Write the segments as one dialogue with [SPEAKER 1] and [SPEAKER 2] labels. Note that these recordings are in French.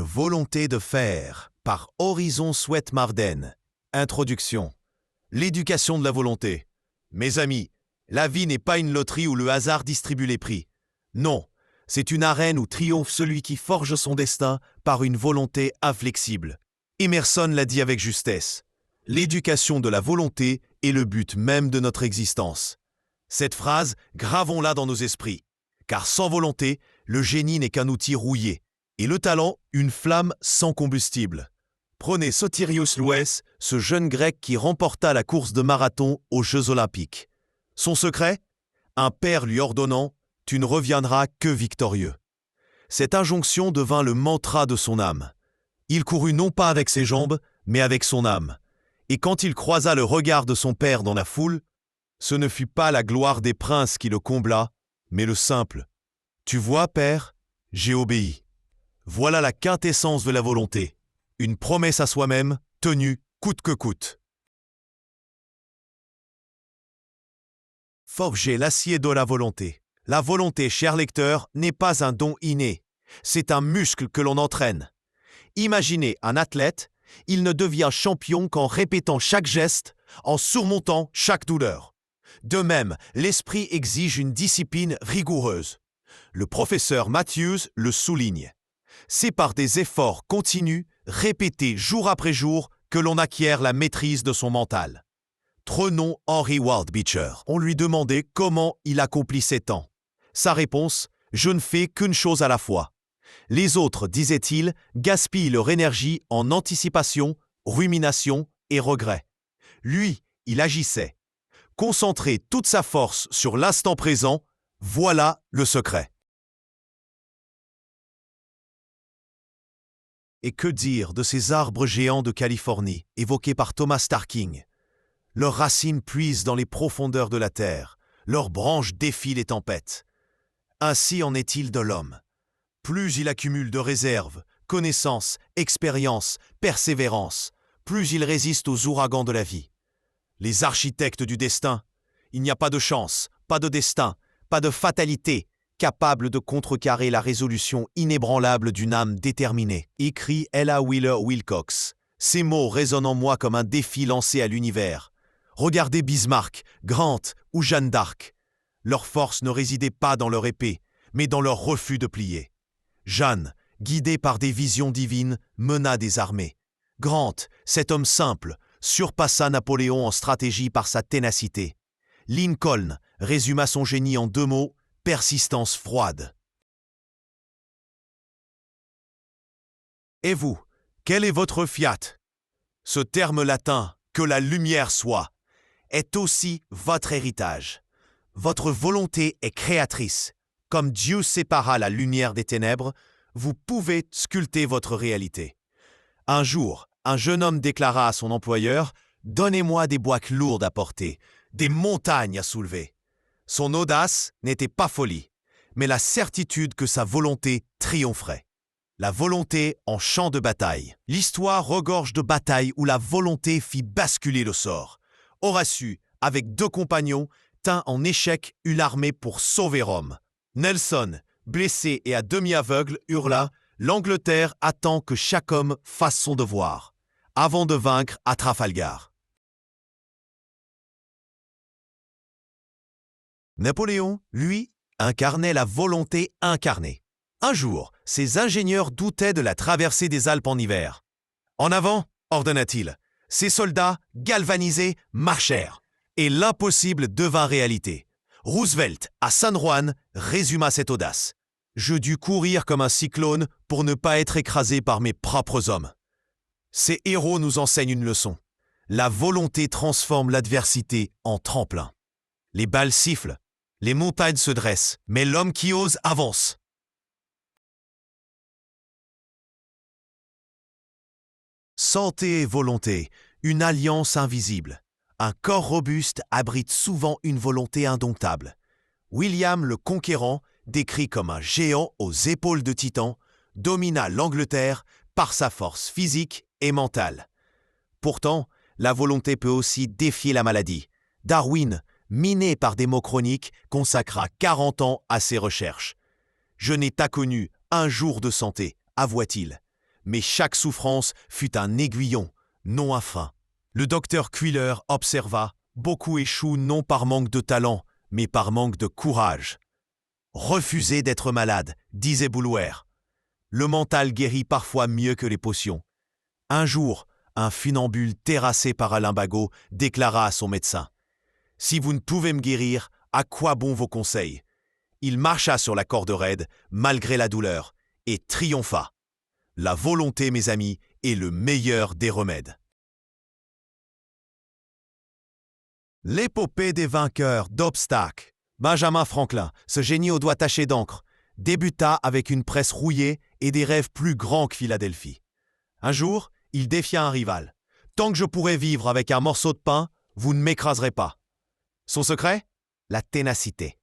[SPEAKER 1] volonté de faire, par Horizon Sweat Marden. Introduction. L'éducation de la volonté. Mes amis, la vie n'est pas une loterie où le hasard distribue les prix. Non, c'est une arène où triomphe celui qui forge son destin par une volonté inflexible. Emerson l'a dit avec justesse. L'éducation de la volonté est le but même de notre existence. Cette phrase, gravons-la dans nos esprits. Car sans volonté, le génie n'est qu'un outil rouillé, et le talent, une flamme sans combustible. Prenez Sotirios Louès, ce jeune grec qui remporta la course de marathon aux Jeux Olympiques. Son secret ? Un père lui ordonnant « Tu ne reviendras que victorieux ». Cette injonction devint le mantra de son âme. Il courut non pas avec ses jambes, mais avec son âme. Et quand il croisa le regard de son père dans la foule, ce ne fut pas la gloire des princes qui le combla, mais le simple. « Tu vois, père, j'ai obéi ». Voilà la quintessence de la volonté. Une promesse à soi-même, tenue coûte que coûte. Forger l'acier de la volonté. La volonté, cher lecteur, n'est pas un don inné. C'est un muscle que l'on entraîne. Imaginez un athlète, il ne devient champion qu'en répétant chaque geste, en surmontant chaque douleur. De même, l'esprit exige une discipline rigoureuse. Le professeur Matthews le souligne. C'est par des efforts continus, répétés jour après jour, que l'on acquiert la maîtrise de son mental. Prenons Henry Ward Beecher. On lui demandait comment il accomplissait tant. Sa réponse : je ne fais qu'une chose à la fois. Les autres, disait-il, gaspillent leur énergie en anticipation, rumination et regret. Lui, il agissait. Concentrer toute sa force sur l'instant présent, voilà le secret. Et que dire de ces arbres géants de Californie, évoqués par Thomas Tarking ? Leurs racines puisent dans les profondeurs de la terre, leurs branches défient les tempêtes. Ainsi en est-il de l'homme. Plus il accumule de réserves, connaissances, expériences, persévérance, plus il résiste aux ouragans de la vie. Les architectes du destin, il n'y a pas de chance, pas de destin, pas de fatalité, capable de contrecarrer la résolution inébranlable d'une âme déterminée, écrit Ella Wheeler Wilcox. Ces mots résonnent en moi comme un défi lancé à l'univers. Regardez Bismarck, Grant ou Jeanne d'Arc. Leur force ne résidait pas dans leur épée, mais dans leur refus de plier. Jeanne, guidée par des visions divines, mena des armées. Grant, cet homme simple, surpassa Napoléon en stratégie par sa ténacité. Lincoln résuma son génie en 2 mots, persistance froide. Et vous, quel est votre fiat ? Ce terme latin, que la lumière soit, est aussi votre héritage. Votre volonté est créatrice. Comme Dieu sépara la lumière des ténèbres, vous pouvez sculpter votre réalité. Un jour, un jeune homme déclara à son employeur « Donnez-moi des boîtes lourdes à porter, des montagnes à soulever ». Son audace n'était pas folie, mais la certitude que sa volonté triompherait. La volonté en champ de bataille. L'histoire regorge de batailles où la volonté fit basculer le sort. Horatius, avec 2 compagnons, tint en échec une armée pour sauver Rome. Nelson, blessé et à demi aveugle, hurla « L'Angleterre attend que chaque homme fasse son devoir », avant de vaincre à Trafalgar. Napoléon, lui, incarnait la volonté incarnée. Un jour, ses ingénieurs doutaient de la traversée des Alpes en hiver. « En avant !» ordonna-t-il. Ses soldats, galvanisés, marchèrent. Et l'impossible devint réalité. Roosevelt, à San Juan, résuma cette audace. « Je dus courir comme un cyclone pour ne pas être écrasé par mes propres hommes. » Ces héros nous enseignent une leçon. La volonté transforme l'adversité en tremplin. Les balles sifflent, les montagnes se dressent, mais l'homme qui ose avance. Santé et volonté, une alliance invisible. Un corps robuste abrite souvent une volonté indomptable. William le Conquérant, décrit comme un géant aux épaules de titan, domina l'Angleterre par sa force physique et mentale. Pourtant, la volonté peut aussi défier la maladie. Darwin, miné par des maux chroniques, consacra 40 ans à ses recherches. « Je n'ai pas connu un jour de santé », avoua-t-il. mais chaque souffrance fut un aiguillon, non un frein. Le docteur Quiller observa, beaucoup échouent non par manque de talent, mais par manque de courage. Refusez d'être malade, disait Boulwer. Le mental guérit parfois mieux que les potions. Un jour, un funambule terrassé par un lumbago déclara à son médecin « Si vous ne pouvez me guérir, à quoi bon vos conseils ?» Il marcha sur la corde raide, malgré la douleur, et triompha. La volonté, mes amis, est le meilleur des remèdes. L'épopée des vainqueurs d'obstacles. Benjamin Franklin, ce génie aux doigts tachés d'encre, débuta avec une presse rouillée et des rêves plus grands que Philadelphie. Un jour, il défia un rival. « Tant que je pourrai vivre avec un morceau de pain, vous ne m'écraserez pas. » Son secret ? La ténacité.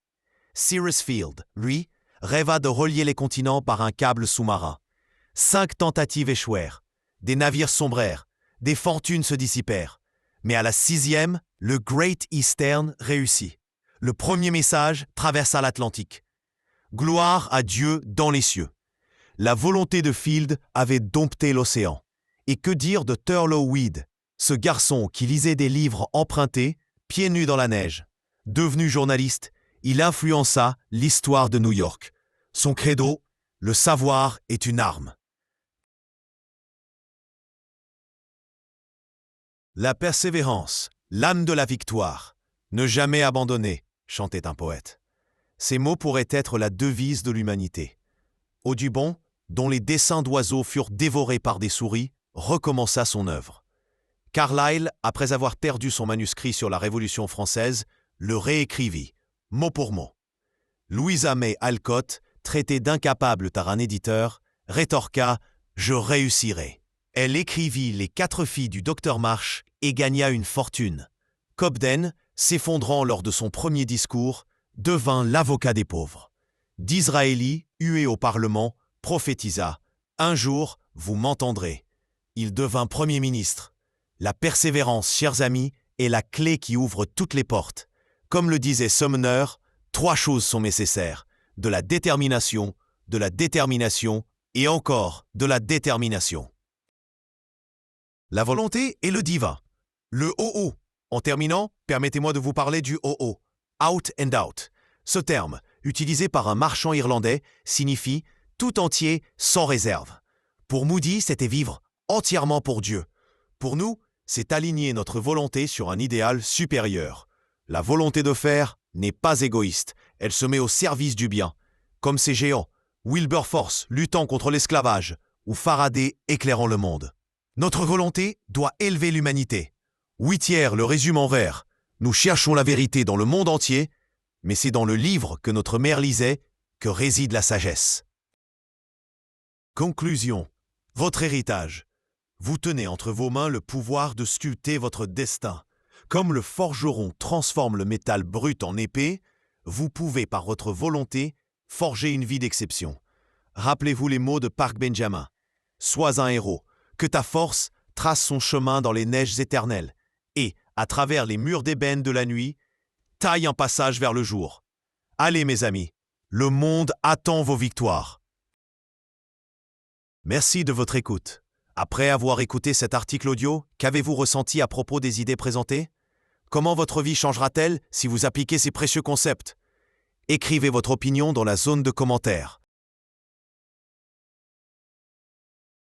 [SPEAKER 1] Cyrus Field, lui, rêva de relier les continents par un câble sous-marin. 5 tentatives échouèrent. Des navires sombrèrent. Des fortunes se dissipèrent. Mais à la 6e, le Great Eastern réussit. Le premier message traversa l'Atlantique. Gloire à Dieu dans les cieux. La volonté de Field avait dompté l'océan. Et que dire de Thurlow Weed, ce garçon qui lisait des livres empruntés, pieds nus dans la neige. Devenu journaliste, il influença l'histoire de New York. Son credo, le savoir est une arme. La persévérance, l'âme de la victoire. Ne jamais abandonner, chantait un poète. Ces mots pourraient être la devise de l'humanité. Audubon, dont les dessins d'oiseaux furent dévorés par des souris, recommença son œuvre. Carlyle, après avoir perdu son manuscrit sur la Révolution française, le réécrivit, mot pour mot. Louisa May Alcott, traitée d'incapable par un éditeur, rétorqua « Je réussirai ». Elle écrivit Les 4 filles du docteur Marsh et gagna une fortune. Cobden, s'effondrant lors de son premier discours, devint l'avocat des pauvres. Disraeli, hué au Parlement, prophétisa « Un jour, vous m'entendrez ». Il devint Premier ministre. La persévérance, chers amis, est la clé qui ouvre toutes les portes. Comme le disait Sumner, 3 choses sont nécessaires. De la détermination et encore de la détermination. La volonté et le divin. Le OO. En terminant, permettez-moi de vous parler du OO. Out and out. Ce terme, utilisé par un marchand irlandais, signifie tout entier sans réserve. Pour Moody, c'était vivre entièrement pour Dieu. Pour nous, c'est aligner notre volonté sur un idéal supérieur. La volonté de faire n'est pas égoïste, elle se met au service du bien. Comme ces géants, Wilberforce luttant contre l'esclavage ou Faraday éclairant le monde. Notre volonté doit élever l'humanité. Whittier le résume en vers. Nous cherchons la vérité dans le monde entier, mais c'est dans le livre que notre mère lisait que réside la sagesse. Conclusion. Votre héritage. Vous tenez entre vos mains le pouvoir de sculpter votre destin. Comme le forgeron transforme le métal brut en épée, vous pouvez par votre volonté forger une vie d'exception. Rappelez-vous les mots de Park Benjamin. Sois un héros, que ta force trace son chemin dans les neiges éternelles et, à travers les murs d'ébène de la nuit, taille un passage vers le jour. Allez mes amis, le monde attend vos victoires. Merci de votre écoute. Après avoir écouté cet article audio, qu'avez-vous ressenti à propos des idées présentées ? Comment votre vie changera-t-elle si vous appliquez ces précieux concepts ? Écrivez votre opinion dans la zone de commentaires.